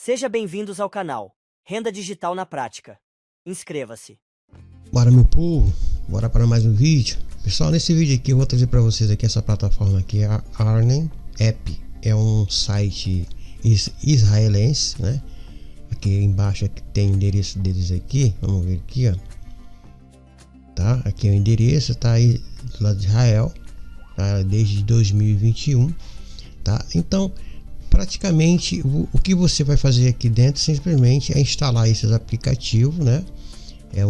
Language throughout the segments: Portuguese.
Seja bem-vindos ao canal Renda Digital na Prática. Inscreva-se. Bora, meu povo, bora para mais um vídeo. Pessoal, nesse vídeo aqui eu vou trazer para vocês aqui essa plataforma aqui, a Earning App. É um site israelense, né? Aqui embaixo aqui tem o endereço deles aqui, vamos ver aqui, ó. Tá? Aqui é o endereço, tá aí do lado de Israel, tá? Desde 2021, tá? Então, praticamente o que você vai fazer aqui dentro simplesmente é instalar esses aplicativos, né? É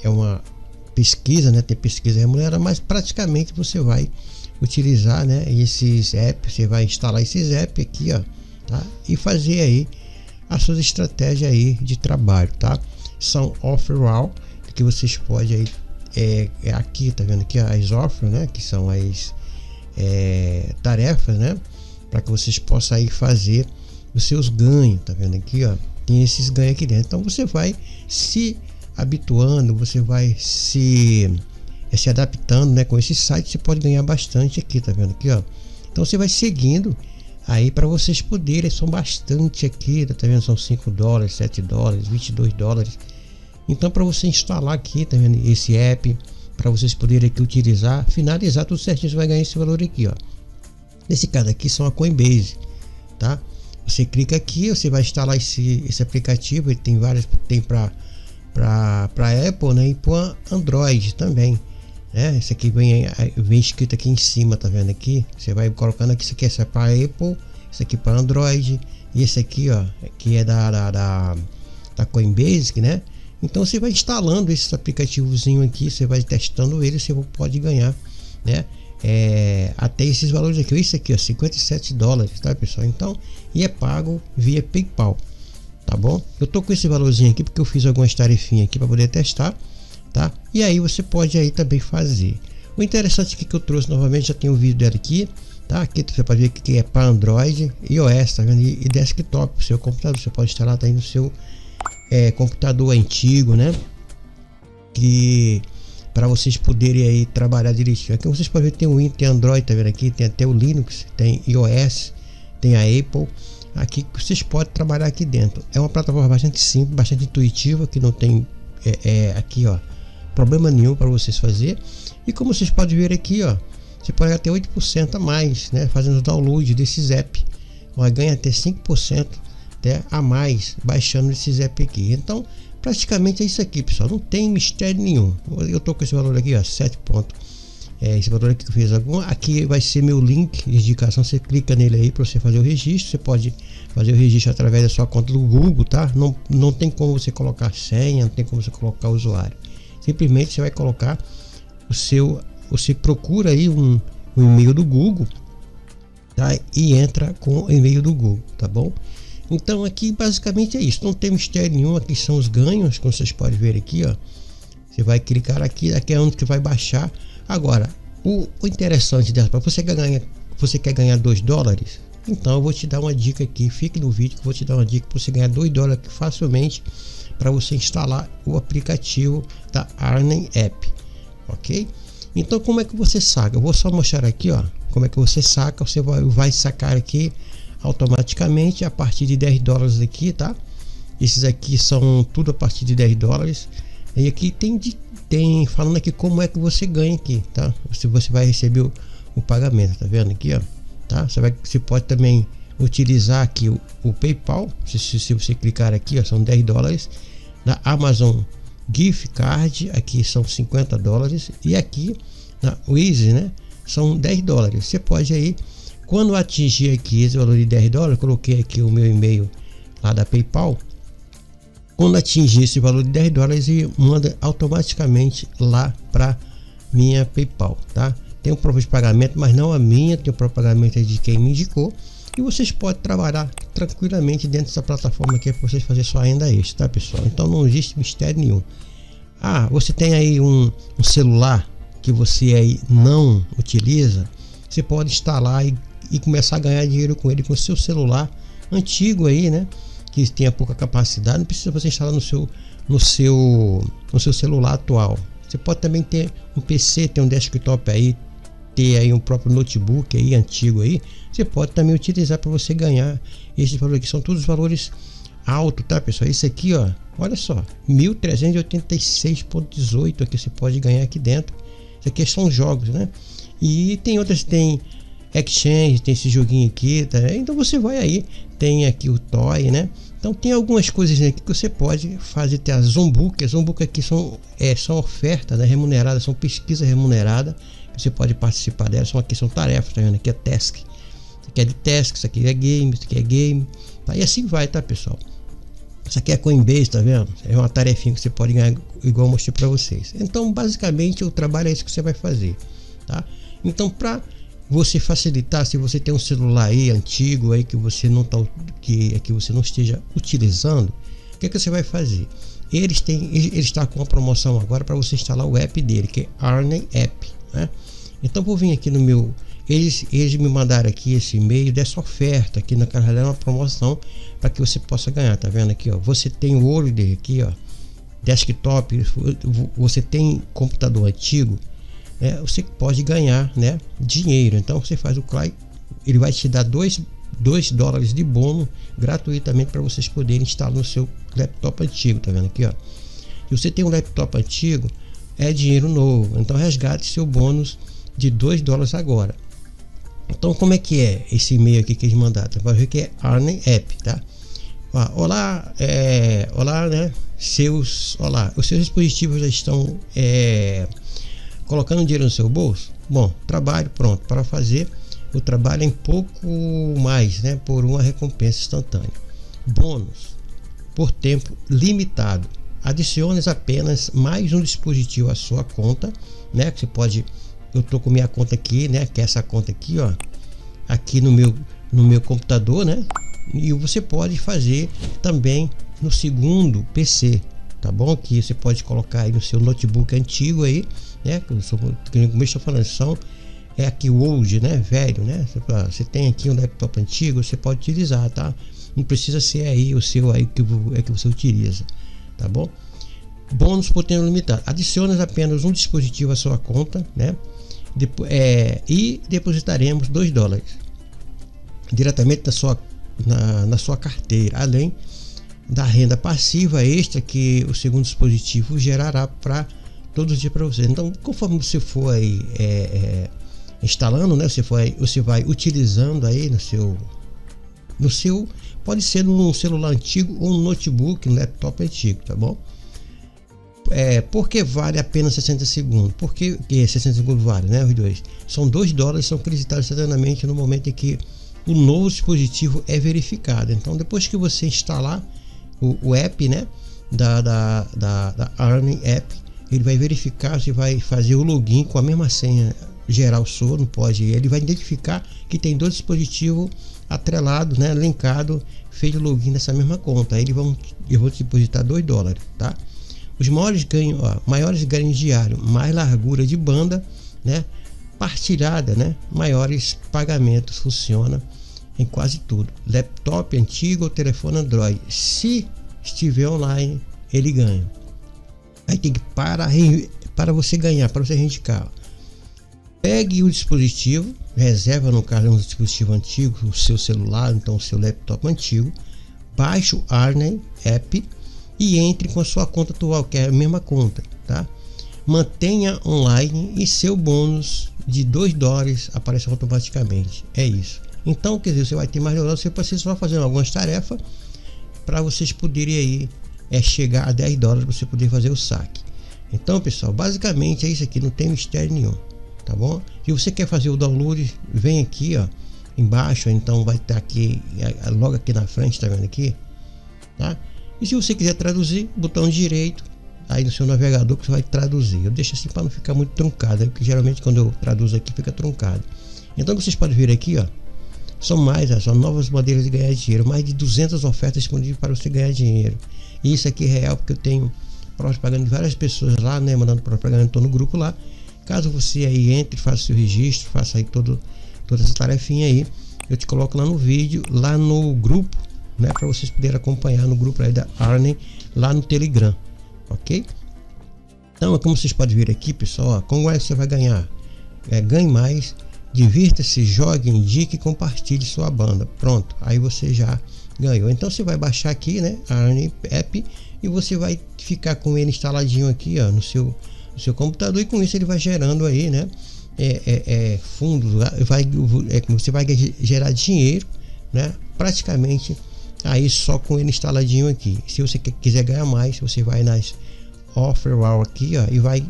uma pesquisa, né? Tem pesquisa remunerada, mas praticamente você vai utilizar, né, esses apps, você vai instalar esses apps aqui, ó, tá? E fazer aí as suas estratégias aí de trabalho, tá? São offer que vocês podem aí aqui, tá vendo aqui as offers, né? Que são as tarefas, né? Para que vocês possam aí fazer os seus ganhos, tá vendo aqui, ó? Tem esses ganhos aqui dentro. Então você vai se habituando, você vai se adaptando, né? Com esse site você pode ganhar bastante aqui, tá vendo aqui, ó? Então você vai seguindo aí para vocês poderem, são bastante aqui, tá vendo? São 5 dólares, 7 dólares, 22 dólares. Então para você instalar aqui, tá vendo? Esse app, para vocês poderem aqui utilizar, finalizar tudo certinho, você vai ganhar esse valor aqui, ó. Nesse caso aqui são a Coinbase, tá? Você clica aqui, você vai instalar esse aplicativo. Ele tem vários, tem para Apple, né? E para Android também, né? Esse aqui vem escrito aqui em cima, tá vendo aqui? Você vai colocando aqui, isso aqui é para Apple, isso aqui para Android, e esse aqui, ó, que é da Coinbase, né? Então você vai instalando esse aplicativozinho aqui, você vai testando ele, você pode ganhar, né? Até esses valores aqui, isso aqui, ó, 57 dólares, tá, pessoal? Então, e é pago via PayPal, tá bom? Eu tô com esse valorzinho aqui porque eu fiz algumas tarefinhas aqui para poder testar, tá? E aí você pode aí também fazer. O interessante aqui que eu trouxe novamente, já tem um vídeo dela aqui, tá? Aqui você pode ver que é para Android e iOS, tá vendo? E desktop, seu computador, você pode instalar tá aí no seu computador antigo, né? Que para vocês poderem aí trabalhar direitinho. Aqui vocês podem ver, tem o Windows, tem Android, tá vendo aqui? Tem até o Linux, tem iOS, tem a Apple. Aqui vocês podem trabalhar aqui dentro. É uma plataforma bastante simples, bastante intuitiva, que não tem aqui, ó, problema nenhum para vocês fazer. E como vocês podem ver aqui, ó, você pode ganhar até 8% a mais, né? Fazendo o download desses apps. Mas ganha até 5% a mais baixando esses apps aqui. Então praticamente é isso aqui, pessoal, não tem mistério nenhum. Eu tô com esse valor aqui, ó, 7 pontos. Esse valor aqui que eu fiz aqui vai ser meu link de indicação, você clica nele aí para você fazer o registro. Você pode fazer o registro através da sua conta do Google, tá? Não tem como você colocar senha, não tem como você colocar usuário. Simplesmente você vai colocar você procura aí um e-mail do Google, tá? E entra com o e-mail do Google, tá bom? Então aqui basicamente é isso, não tem mistério nenhum. Aqui são os ganhos, como vocês podem ver aqui, ó. Você vai clicar aqui é onde que vai baixar. Agora, o interessante dessa, para você quer ganhar 2 dólares, então eu vou te dar uma dica aqui, fique no vídeo que eu vou te dar uma dica para você ganhar 2 dólares aqui facilmente, para você instalar o aplicativo da Earning App, ok? Então como é que você saca? Eu vou só mostrar aqui, ó, como é que você saca. Você vai sacar aqui automaticamente a partir de 10 dólares aqui, tá? Esses aqui são tudo a partir de 10 dólares. E aqui tem falando aqui como é que você ganha aqui, tá? Se você vai receber o pagamento, tá vendo aqui, ó, tá? Você pode também utilizar aqui o PayPal. Se você clicar aqui, ó, são 10 dólares. Na Amazon Gift Card aqui são 50 dólares e aqui na Wise, né, são 10 dólares. Você pode aí, quando atingir aqui esse valor de 10 dólares, coloquei aqui o meu e-mail lá da PayPal. Quando atingir esse valor de 10 dólares, e manda automaticamente lá para minha PayPal, tá? Tem um prova de pagamento, mas não a minha, tem o próprio pagamento de quem me indicou. E vocês podem trabalhar tranquilamente dentro dessa plataforma aqui para vocês fazer sua renda extra, tá, pessoal? Então não existe mistério nenhum. Ah, você tem aí um celular que você aí não utiliza, você pode instalar e começar a ganhar dinheiro com ele, com o seu celular antigo aí, né? Que tenha pouca capacidade, não precisa você instalar no seu celular atual. Você pode também ter um PC, ter um desktop aí ter aí um próprio notebook aí antigo aí, você pode também utilizar para você ganhar esses valores aqui. São todos valores altos, tá, pessoal? Esse aqui, ó, olha só, 1386,18 aqui você pode ganhar aqui dentro. Isso aqui são jogos, né? E tem outras, tem Exchange, tem esse joguinho aqui, tá? Então você vai aí, tem aqui o Toy, né? Então tem algumas coisas aqui que você pode fazer. Tem a Zombook. A Zombook aqui são ofertas, né, remuneradas, são pesquisa remunerada. Você pode participar delas. Aqui são tarefas, tá vendo? Aqui é task. Isso aqui é de task, isso aqui é game, isso aqui é game. Tá? E assim vai, tá, pessoal? Isso aqui é Coinbase, tá vendo? É uma tarefinha que você pode ganhar, igual eu mostrei para vocês. Então, basicamente, o trabalho é isso que você vai fazer, tá? Então, para você facilitar, se você tem um celular aí antigo aí que você não tá, que você não esteja utilizando, o que você vai fazer? Ele está com uma promoção agora para você instalar o app dele, que é Earning App, né? Então vou vir aqui no meu, eles me mandaram aqui esse e-mail dessa oferta aqui, na carreira é uma promoção para que você possa ganhar, tá vendo aqui, ó? Você tem o ouro dele aqui, ó, desktop, você tem computador antigo, você pode ganhar, né, dinheiro. Então você faz o clique, ele vai te dar $2 de bônus gratuitamente para vocês poderem instalar no seu laptop antigo, tá vendo aqui, ó? Se você tem um laptop antigo, é dinheiro novo, então resgate seu bônus de $2 agora. Então como é que é esse e-mail aqui que eles mandaram? Você vai ver que é Earning App, tá? Olá, né? Olá, os seus dispositivos já estão colocando dinheiro no seu bolso? Bom, trabalho pronto para fazer o trabalho em pouco mais, né, por uma recompensa instantânea. Bônus por tempo limitado. Adicione apenas mais um dispositivo à sua conta, né? Que você pode, eu tô com minha conta aqui, né? Que é essa conta aqui, ó, aqui no meu computador, né? E você pode fazer também no segundo PC, tá bom? Que você pode colocar aí no seu notebook antigo aí, né? Como eu estou falando, é aqui o old, né? Velho, né? Você tem aqui um laptop antigo, você pode utilizar, tá? Não precisa ser aí o seu aí que você utiliza, tá bom? Bônus por tempo limitado. Adicione apenas um dispositivo à sua conta, né? E depositaremos $2 diretamente na sua carteira, além da renda passiva extra que o segundo dispositivo gerará para todos os dias para você. Então, conforme você for aí instalando, né, você vai utilizando aí no seu, pode ser num celular antigo ou um notebook, um laptop antigo, tá bom? Porque vale apenas 60 segundos. Por que 60 segundos vale, né? Os dois são $2, são creditados instantaneamente no momento em que o novo dispositivo é verificado. Então, depois que você instalar o app, né, da Earning App, ele vai verificar, você vai fazer o login com a mesma senha geral sua, não pode, ele vai identificar que tem 2 dispositivos atrelados, né, linkado, feito login nessa mesma conta. Aí eu vou depositar $2, tá? Os maiores ganhos diários, mais largura de banda, né, partilhada, né, maiores pagamentos, funciona em quase tudo. Laptop antigo ou telefone Android, se estiver online, ele ganha. Aí tem que para você ganhar, para você reivindicar. Pegue o dispositivo, reserva no caso um dispositivo antigo, o seu celular, então o seu laptop antigo, baixe o Earning App e entre com a sua conta atual, que é a mesma conta, tá? Mantenha online e seu bônus de $2 aparece automaticamente. É isso. Então, quer dizer, você vai ter mais $2, você precisa só fazer algumas tarefas para vocês poderem aí chegar a $10 para você poder fazer o saque. Então, pessoal, basicamente é isso aqui, não tem mistério nenhum, tá bom? Se você quer fazer o download, vem aqui, ó, embaixo, então vai estar aqui, logo aqui na frente, tá vendo aqui, tá? E se você quiser traduzir, botão direito aí no seu navegador que você vai traduzir. Eu deixo assim para não ficar muito truncado, porque geralmente quando eu traduzo aqui fica truncado. Então vocês podem ver aqui, ó, são novas maneiras de ganhar dinheiro, mais de 200 ofertas disponíveis para você ganhar dinheiro. E isso aqui é real, porque eu tenho propaganda de várias pessoas lá, né, mandando propaganda, estou no grupo lá. Caso você aí entre, faça seu registro, faça aí toda essa tarefinha aí, eu te coloco lá no vídeo, lá no grupo, né, para vocês poderem acompanhar no grupo aí da Earning, lá no Telegram, ok? Então, como vocês podem ver aqui, pessoal, ó, como é que você vai ganhar? ganhe mais, divirta-se, jogue, indique e compartilhe sua banda. Pronto, aí você já ganhou. Então você vai baixar aqui, né, a Earn App, e você vai ficar com ele instaladinho aqui, ó, no seu computador, e com isso ele vai gerando aí, né, fundos, você vai gerar dinheiro, né, praticamente aí só com ele instaladinho aqui. Se você quiser ganhar mais, você vai nas Offer All aqui, ó, e vai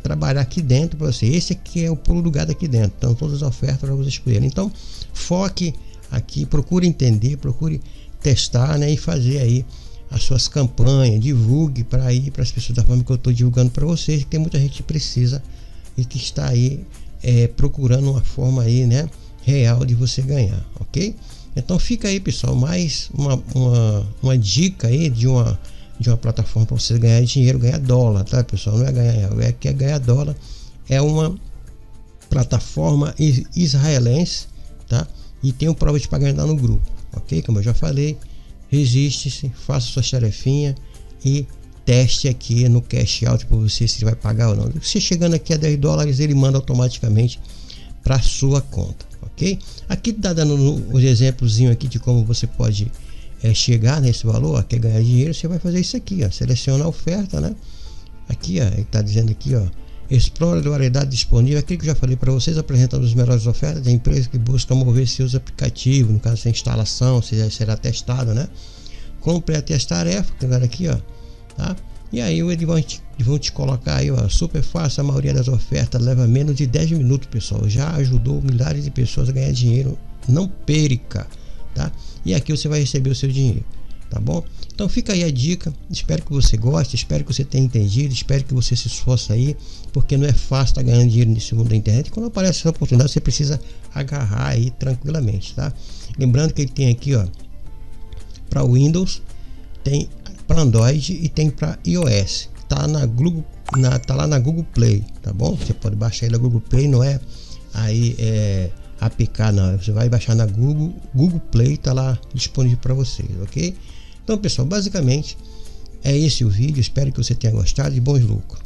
trabalhar aqui dentro para você. Esse aqui é o pulo do gato aqui dentro. Então todas as ofertas para você escolher. Então foque aqui, procure entender, procure testar, né, e fazer aí as suas campanhas, divulgue para as pessoas da forma que eu estou divulgando para vocês, que tem muita gente que precisa e que está aí procurando uma forma aí, né, real de você ganhar, ok? Então fica aí, pessoal, mais uma dica aí de uma plataforma para você ganhar dinheiro, ganhar dólar, tá, pessoal? Não é ganhar real, é ganhar dólar. É uma plataforma israelense, tá? E tem o prova de pagamento no grupo, ok? Como eu já falei, resiste-se, faça suas tarefinhas e teste aqui no cash out para você se ele vai pagar ou não. Você chegando aqui a $10, ele manda automaticamente para sua conta, ok? Aqui tá dando os exemplos aqui de como você pode chegar nesse valor. Quer ganhar dinheiro, você vai fazer isso aqui, ó, seleciona a oferta, né? Aqui, ó, ele tá dizendo aqui, ó, explore a variedade disponível, aquilo que eu já falei para vocês, apresentando as melhores ofertas da empresa que busca mover seus aplicativos, no caso da instalação, se será testado, né? Complete as tarefas, aqui, ó, tá? E aí eles vão te colocar aí, ó, super fácil. A maioria das ofertas leva menos de 10 minutos, pessoal. Já ajudou milhares de pessoas a ganhar dinheiro. Não perca, tá? E aqui você vai receber o seu dinheiro, tá bom? Então fica aí a dica. Espero que você goste, espero que você tenha entendido, espero que você se esforce aí, porque não é fácil estar ganhando dinheiro nesse mundo da internet. Quando aparece essa oportunidade, você precisa agarrar aí tranquilamente, tá? Lembrando que ele tem aqui, ó, para Windows, tem para Android e tem para iOS. Tá tá lá na Google Play, tá bom? Você pode baixar aí da Google Play, não é aí APK, não. Você vai baixar na Google Play, tá lá disponível para vocês, ok? Então, pessoal, basicamente é esse o vídeo. Espero que você tenha gostado e bons lucros.